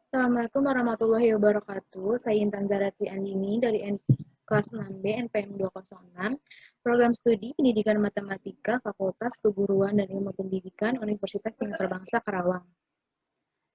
Assalamualaikum warahmatullahi wabarakatuh. Saya Intan Zarati Andini dari kelas 6B NPM 206, Program Studi Pendidikan Matematika Fakultas Keguruan dan Ilmu Pendidikan Universitas Tingkat Bangsa Karawang.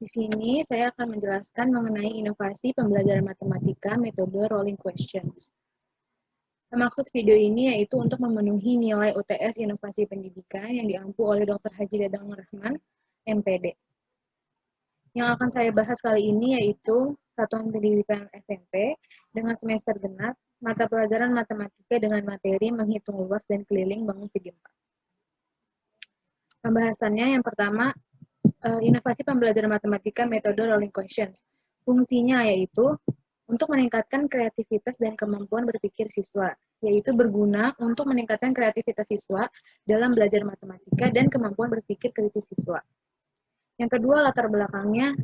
Di sini saya akan menjelaskan mengenai inovasi pembelajaran matematika metode rolling questions. Maksud video ini yaitu untuk memenuhi nilai UTS Inovasi Pendidikan yang diampu oleh Dr. Haji Dadang Rahman, MPD. Yang akan saya bahas kali ini yaitu Satuan Pendidikan SMP dengan semester genap, mata pelajaran matematika dengan materi menghitung luas dan keliling bangun segi 4. Pembahasannya yang pertama, inovasi pembelajaran matematika metode rolling questions. Fungsinya yaitu untuk meningkatkan kreativitas dan kemampuan berpikir siswa, yaitu berguna untuk meningkatkan kreativitas siswa dalam belajar matematika dan kemampuan berpikir kritis siswa. Yang kedua, latar belakangnya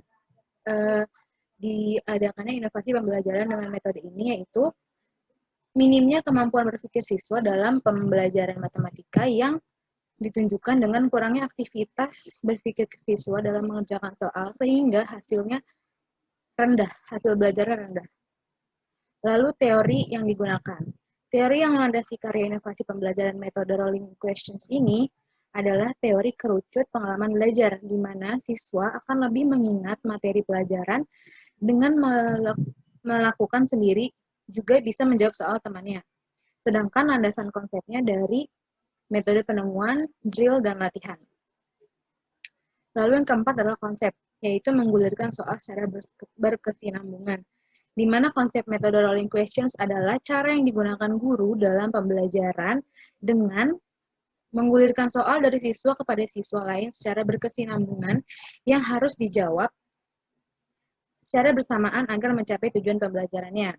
diadakannya inovasi pembelajaran dengan metode ini yaitu minimnya kemampuan berpikir siswa dalam pembelajaran matematika yang ditunjukkan dengan kurangnya aktivitas berpikir siswa dalam mengerjakan soal sehingga hasilnya rendah, hasil belajarnya rendah. Lalu teori yang digunakan. Teori yang melandasi karya inovasi pembelajaran metode rolling questions ini adalah teori kerucut pengalaman belajar, di mana siswa akan lebih mengingat materi pelajaran dengan melakukan sendiri juga bisa menjawab soal temannya. Sedangkan landasan konsepnya dari metode penemuan, drill, dan latihan. Lalu yang keempat adalah konsep, yaitu menggulirkan soal secara berkesinambungan. Di mana konsep metode rolling questions adalah cara yang digunakan guru dalam pembelajaran dengan menggulirkan soal dari siswa kepada siswa lain secara berkesinambungan yang harus dijawab secara bersamaan agar mencapai tujuan pembelajarannya.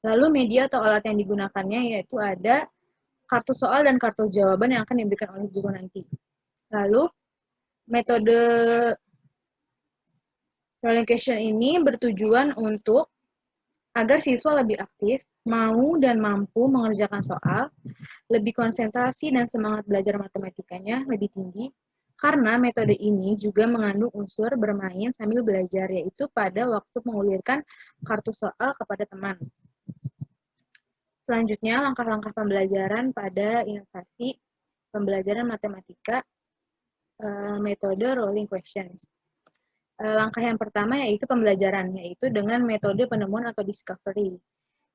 Lalu media atau alat yang digunakannya yaitu ada kartu soal dan kartu jawaban yang akan diberikan oleh guru nanti. Lalu metode rolling question ini bertujuan untuk agar siswa lebih aktif, mau dan mampu mengerjakan soal, lebih konsentrasi dan semangat belajar matematikanya lebih tinggi, karena metode ini juga mengandung unsur bermain sambil belajar, yaitu pada waktu mengulirkan kartu soal kepada teman. Selanjutnya, langkah-langkah pembelajaran pada inovasi pembelajaran matematika metode rolling questions. Langkah yang pertama yaitu pembelajaran, yaitu dengan metode penemuan atau discovery.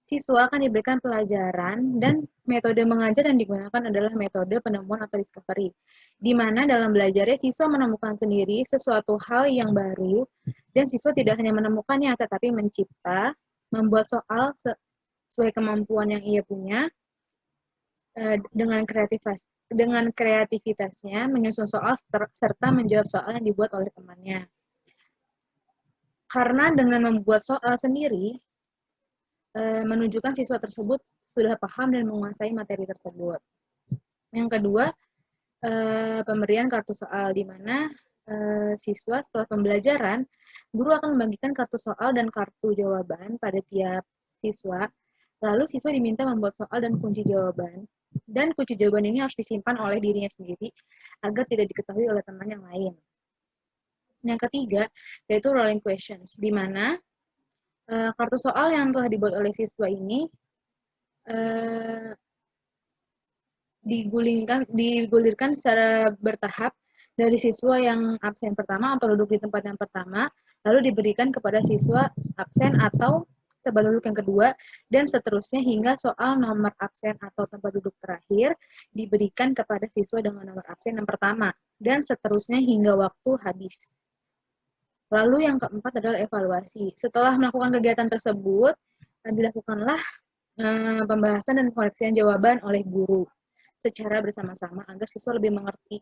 Siswa akan diberikan pelajaran dan metode mengajar yang digunakan adalah metode penemuan atau discovery, di mana dalam belajarnya siswa menemukan sendiri sesuatu hal yang baru dan siswa tidak hanya menemukannya tetapi mencipta, membuat soal sesuai kemampuan yang ia punya dengan kreativitasnya menyusun soal serta menjawab soal yang dibuat oleh temannya. Karena dengan membuat soal sendiri, menunjukkan siswa tersebut sudah paham dan menguasai materi tersebut. Yang kedua, pemberian kartu soal, di mana siswa setelah pembelajaran, guru akan membagikan kartu soal dan kartu jawaban pada tiap siswa. Lalu siswa diminta membuat soal dan kunci jawaban. Dan kunci jawaban ini harus disimpan oleh dirinya sendiri agar tidak diketahui oleh teman yang lain. Yang ketiga, yaitu rolling questions, di mana kartu soal yang telah dibuat oleh siswa ini digulirkan secara bertahap dari siswa yang absen pertama atau duduk di tempat yang pertama, lalu diberikan kepada siswa absen atau tempat duduk yang kedua, dan seterusnya hingga soal nomor absen atau tempat duduk terakhir diberikan kepada siswa dengan nomor absen yang pertama, dan seterusnya hingga waktu habis. Lalu yang keempat adalah evaluasi. Setelah melakukan kegiatan tersebut, dilakukanlah pembahasan dan koreksian jawaban oleh guru secara bersama-sama agar siswa lebih mengerti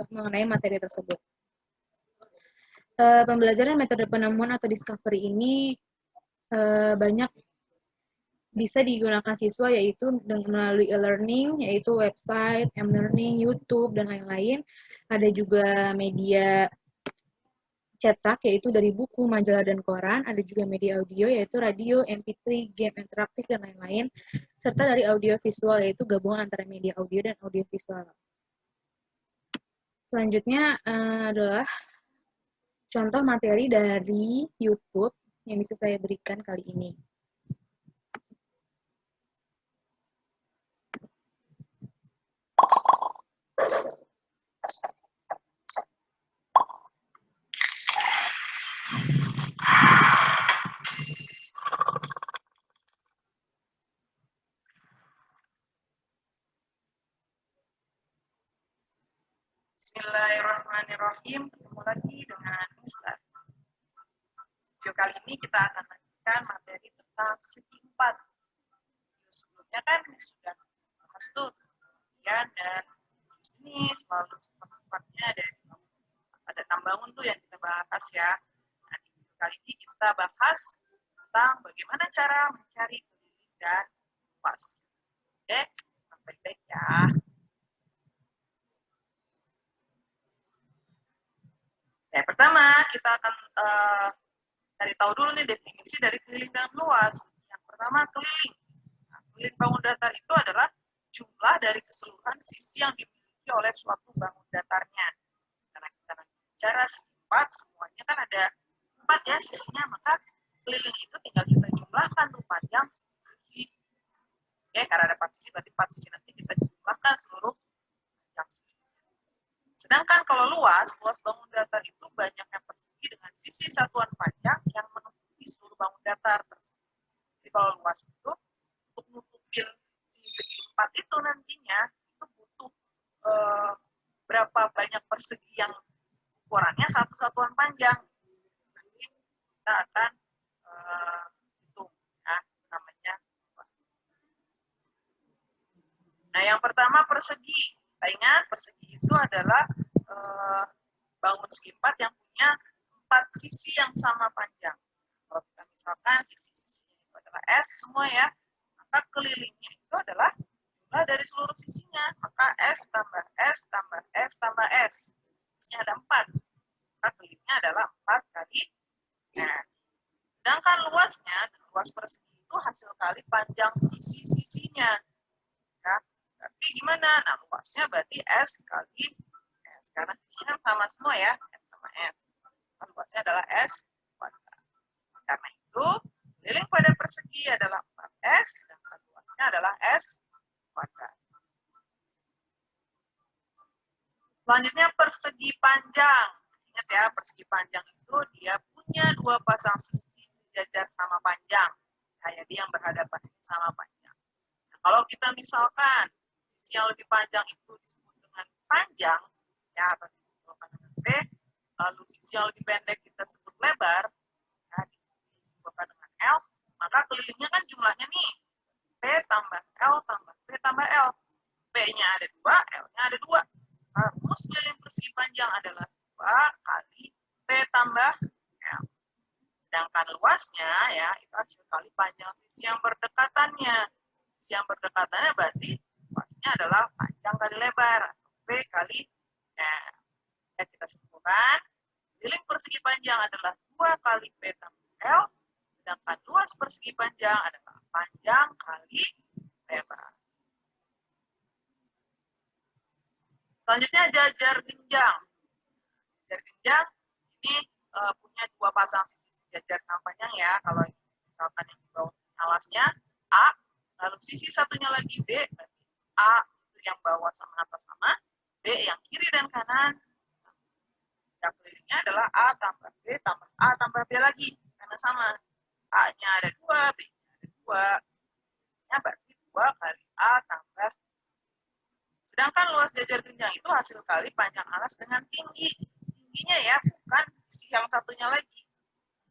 mengenai materi tersebut. Pembelajaran metode penemuan atau discovery ini banyak bisa digunakan siswa yaitu melalui e-learning, yaitu website, m-learning, YouTube, dan lain-lain. Ada juga media cetak yaitu dari buku, majalah, dan koran. Ada juga media audio yaitu radio, MP3, game interaktif, dan lain-lain. Serta dari audio visual yaitu gabungan antara media audio dan audio visual. Selanjutnya adalah contoh materi dari YouTube yang bisa saya berikan kali ini. Bismillahirrahmanirrahim. Ketemu lagi dengan Nisa. Video kali ini kita akan lanjutkan materi tentang segi 4. Sebelumnya kan sudah bahas tuh kemudian dan ini selalu sifat-sifatnya ada tambangun tuh yang kita bahas ya. Nah, di video kali ini kita bahas tentang bagaimana cara mencari keliling dan luas. Oke, baik-baik ya. Ya, pertama kita akan cari tahu dulu nih definisi dari keliling dan luas. Yang pertama keliling. Nah, keliling bangun datar itu adalah jumlah dari keseluruhan sisi yang dimiliki oleh suatu bangun datarnya. Karena kita bicara segi 4, semuanya kan ada 4 ya sisinya, maka keliling itu tinggal kita jumlahkan tuh panjang sisi-sisi. Oke, karena ada 4 sisi, berarti 4 sisi nanti kita jumlahkan seluruh panjang sisi. Sedangkan kalau luas bangun datar itu banyak yang persegi dengan sisi satuan panjang yang menutupi seluruh bangun datar tersebut. Jadi kalau luas itu untuk nutupin si segi 4 itu nantinya itu butuh berapa banyak persegi yang ukurannya satu satuan panjang. Nanti kita akan hitung ya, namanya. Nah, yang pertama persegi. Kita ingat persegi itu adalah bangun segi 4 yang punya 4 sisi yang sama panjang. Kalau kita misalkan sisi-sisinya itu adalah S semua ya, maka kelilingnya itu adalah jumlah dari seluruh sisinya. Maka S tambah S tambah S tambah S. Sisinya ada 4. Maka kelilingnya adalah 4 kali S. Sedangkan luasnya, luas persegi itu hasil kali panjang sisi-sisinya. Ya, berarti gimana? Nah, luasnya berarti S kali S. Karena sisinya sama semua ya, S sama S. Nah, luasnya adalah S kuadrat. Karena itu, keliling pada persegi adalah 4S, sedangkan luasnya adalah S kuadrat. Selanjutnya persegi panjang. Ingat ya, persegi panjang itu dia punya 2 pasang sisi sejajar sama panjang. Nah, jadi yang berhadapan sama panjang. Nah, kalau kita misalkan sisi yang lebih panjang itu disebut dengan panjang, ya, atau disebutkan dengan P, lalu sisi yang lebih pendek kita sebut lebar, ya, disebutkan dengan L, maka kelilingnya kan jumlahnya nih, P tambah L tambah P tambah L. P-nya ada 2, L-nya ada 2. Rumus keliling persegi panjang adalah 2 kali P tambah L. Sedangkan luasnya ya itu hasil kali panjang sisi yang berdekatannya. Sisi yang berdekatannya berarti luasnya adalah panjang kali lebar. P kali L. Ya, kita simpulkan. Keliling persegi panjang adalah 2 kali P tambah L. Sedangkan luas persegi panjang adalah panjang kali lebar. Selanjutnya jajar genjang. Jajar genjang ini punya 2 pasang sisi sejajar sama panjang ya. Kalau misalkan yang di bawah alasnya A, lalu sisi satunya lagi B, berarti A itu yang bawah sama atas sama, B yang kiri dan kanan. Yang kelilingnya adalah A tambah B tambah A tambah B lagi, karena sama. A-nya ada 2, B-nya ada 2. Ya, berarti 2 kali A tambah. Sedangkan luas jajar genjang itu hasil kali panjang alas dengan tinggi. Tingginya ya, bukan sisi yang satunya lagi.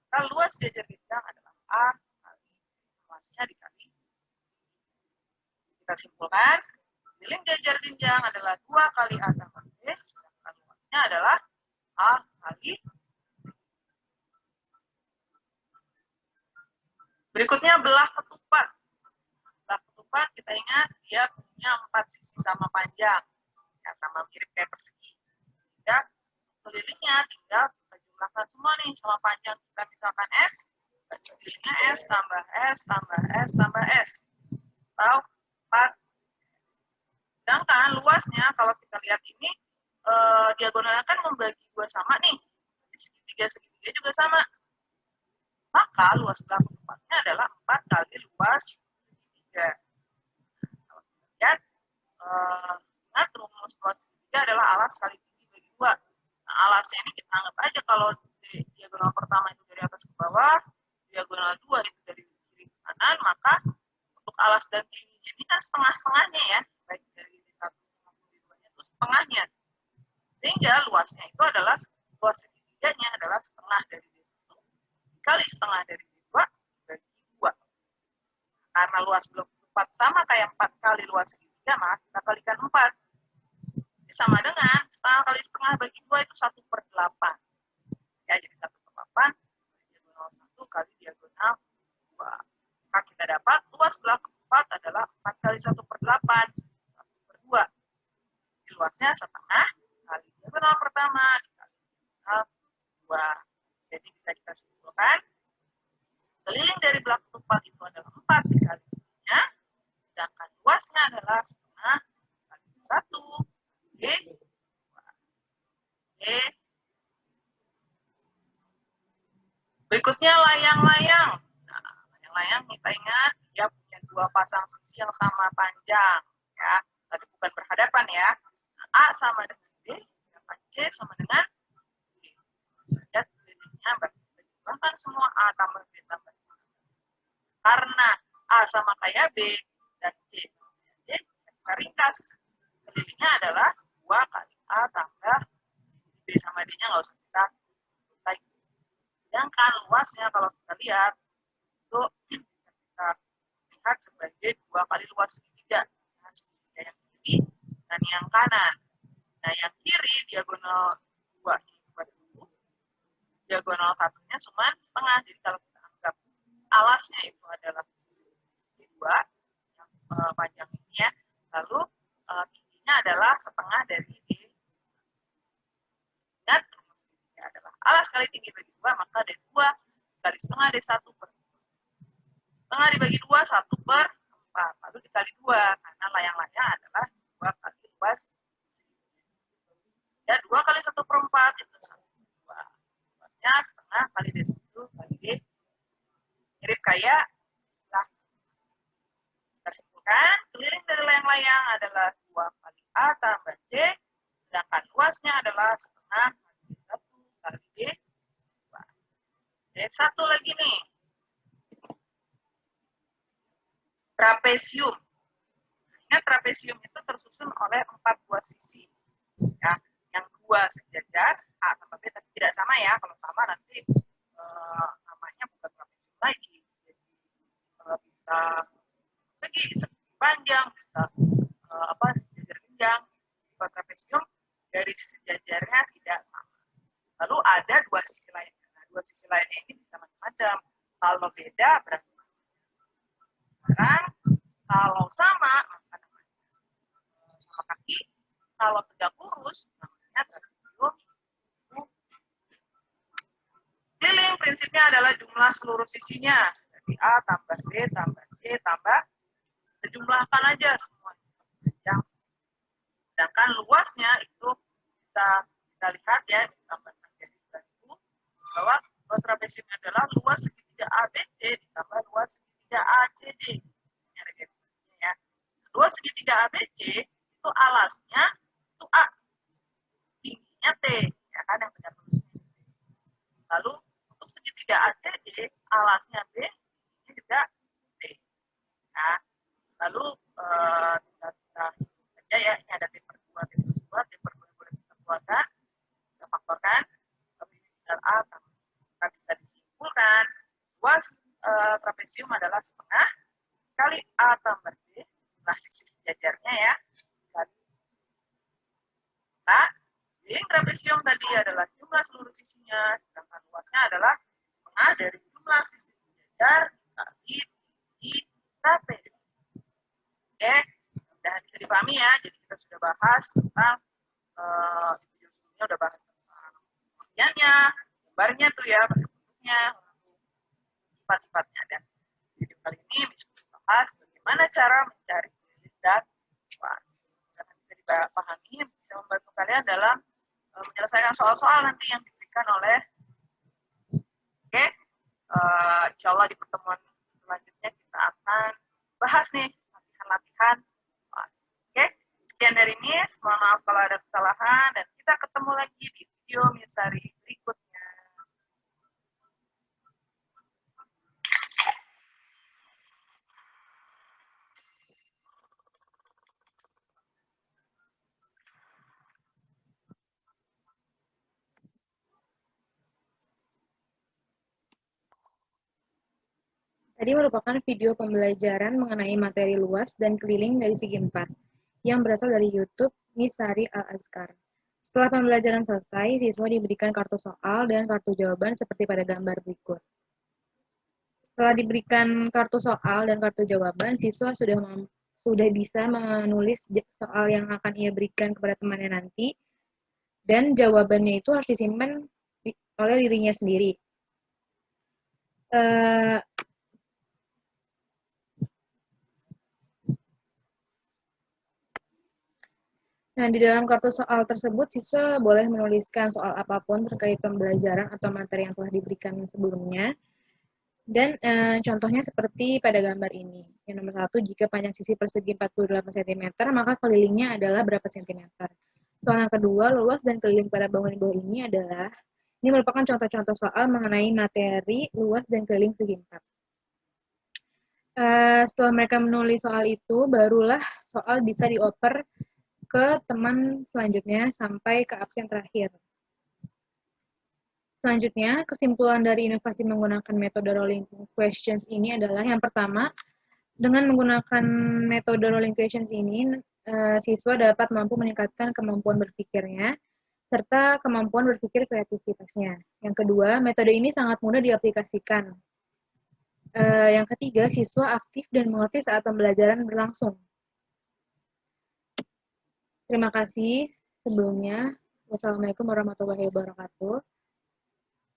Maka luas jajar genjang adalah A kali luasnya dikali. Kita simpulkan, keliling jajar genjang adalah 2 kali A tambah B, sedangkan luasnya adalah A kali. Berikutnya belah ketupat. Belah ketupat kita ingat dia punya 4 sisi sama panjang. Ya, sama mirip kayak persegi. Ya, kelilingnya tinggal kita jumlahkan semua nih sama panjang kita misalkan S, kelilingnya S tambah S tambah S tambah S. Atau 4. Sedangkan luasnya kalau kita lihat ini diagonalnya kan membagi 2 sama nih. Segitiga segitiga juga sama. Maka luas belakang tempatnya adalah 4 kali luas segitiga. Kalau kita lihat, ingat rumus luas segitiga adalah alas kali tinggi bagi 2. Nah, alasnya ini kita anggap aja kalau diagonal pertama itu dari atas ke bawah, diagonal 2 itu dari kiri ke kanan, maka untuk alas dan tingginya ini kan setengah-setengahnya ya, baik dari D1 maupun D2-nya itu setengahnya. Sehingga luasnya itu adalah, luas segitiganya adalah setengah dari D1 dikali setengah dari D2 dibagi 2. Karena luas blok 4 sama kayak 4 kali luas segitiga, maka kita kalikan 4. Ini sama dengan setengah kali setengah bagi 2 itu 1/8. Ya, jadi 1/8 diagonal 1 kali diagonal 2. Maka kita dapat luas belakang 4 adalah 4 kali 1/8, 1/2. Jadi luasnya setengah kali diagonal pertama dikali diagonal 2. Jadi bisa kita simpulkan, keliling dari belakang 4 itu adalah 4 dikali sisinya, sedangkan luasnya adalah setengah kali 1 kali 2. Oke. Berikutnya layang-layang. Nah, layang-layang kita ingat dia punya 2 pasang sisi yang sama panjang, ya. Tapi bukan berhadapan ya. Nah, A sama dengan B, sedangkan C sama dengan B. Lihat bedanya bahkan semua A tambah B tambah C. Karena A sama kayak B dan C sama kayak D, kita ringkas. Kelilingnya adalah 2 kali A tambah B sama D-nya nggak usah kita sebut lagi. Sedangkan luasnya kalau kita lihat itu bisa kita lihat sebagai 2 kali luas segitiga. Nah, segitiga yang kiri dan yang kanan. Nah, yang kiri diagonal 2 ini dulu. Diagonal satunya cuma setengah. Jadi kalau kita anggap alasnya itu adalah 2 yang panjang ini ya. Lalu tingginya adalah setengah dari D. Dan rumus segitiga adalah alas kali tinggi bagi 2, maka D2 kali setengah D1 per 2. Setengah dibagi 2, 1/4. Lalu dikali 2, karena layang-layang adalah 2 kali luas segitiga. Ya, 2 kali 1/4 itu 1/2. Luasnya setengah kali D1 kali D. Mirip kayak, nah, kita simpulkan, keliling dari layang-layang adalah 2 kali A tambah C, sedangkan luasnya adalah setengah kali D1 kali D2. Dan satu lagi nih, trapesium. Ingat trapesium itu tersusun oleh 4 buah sisi. Ya, yang 2 sejajar, A tambah B, tapi tidak sama ya. Kalau sama nanti namanya bukan trapesium lagi. Jadi bisa segi, bisa panjang, bisa sejajar genjang. Kalau trapesium dari sejajarnya tidak sama. Lalu ada 2 sisi lainnya. Nah, 2 sisi lainnya ini bisa macam-macam. Kalau beda berarti sekarang kalau sama maka namanya sama kaki. Kalau tegak lurus namanya trapesium. Keliling prinsipnya adalah jumlah seluruh sisinya. Jadi A tambah B tambah C tambah, sejumlahkan aja semua yang sedangkan luasnya itu bisa kita lihat ya, ditambahkan jadi 1000, bahwa luas trapesium adalah luas segitiga ABC ditambah luas segitiga ACD. Ini ada garisnya ya. Luas segitiga ABC itu alasnya itu A, tingginya T, ya kan, yang benar tulisnya. Lalu untuk segitiga ACD alasnya B, tingginya juga T. Nah, lalu kita saja ya, ini ada T per 2, T per 2, T per 2 boleh kita keluarkan, kita faktorkan, tapi ini tinggal A, kita bisa disimpulkan luas trapesium adalah setengah kali A tambah B, jumlah sisi sejajarnya ya, kali. Nah, keliling trapesium tadi adalah jumlah seluruh sisinya, sedangkan luasnya adalah setengah dari jumlah sisi sejajar dikali tinggi trapesium. Oke, sudah bisa dipahami ya. Jadi kita sudah bahas tentang di video sebelumnya udah bahas tentang bagiannya, gambarnya tuh ya, bentuknya, sifat-sifatnya. Dan video kali ini bisa dibahas bagaimana cara mencari keliling dan luas. Karena bisa dipahami, bisa membantu kalian dalam menyelesaikan soal-soal nanti yang diberikan oleh insya Allah di pertemuan selanjutnya kita akan bahas nih latihan-latihan. Oke, sekian dari Miss. Mohon maaf kalau ada kesalahan dan kita ketemu lagi di video Misari berikutnya. Tadi merupakan video pembelajaran mengenai materi luas dan keliling dari segi 4 yang berasal dari YouTube Miss Sari Al-Azkar. Setelah pembelajaran selesai, siswa diberikan kartu soal dan kartu jawaban seperti pada gambar berikut. Setelah diberikan kartu soal dan kartu jawaban, siswa sudah bisa menulis soal yang akan ia berikan kepada temannya nanti, dan jawabannya itu harus disimpan oleh dirinya sendiri. Nah, di dalam kartu soal tersebut, siswa boleh menuliskan soal apapun terkait pembelajaran atau materi yang telah diberikan sebelumnya. Dan contohnya seperti pada gambar ini. Yang nomor 1, jika panjang sisi persegi 48 cm, maka kelilingnya adalah berapa cm. Soal yang kedua, luas dan keliling pada bangunan bawah ini adalah, ini merupakan contoh-contoh soal mengenai materi luas dan keliling segi 4. Setelah mereka menulis soal itu, barulah soal bisa dioper ke teman selanjutnya sampai ke absen terakhir. Selanjutnya, kesimpulan dari inovasi menggunakan metode rolling questions ini adalah yang pertama, dengan menggunakan metode rolling questions ini, siswa dapat mampu meningkatkan kemampuan berpikirnya serta kemampuan berpikir kreativitasnya. Yang kedua, metode ini sangat mudah diaplikasikan. Yang ketiga, siswa aktif dan mengerti saat pembelajaran berlangsung. Terima kasih sebelumnya. Wassalamualaikum warahmatullahi wabarakatuh.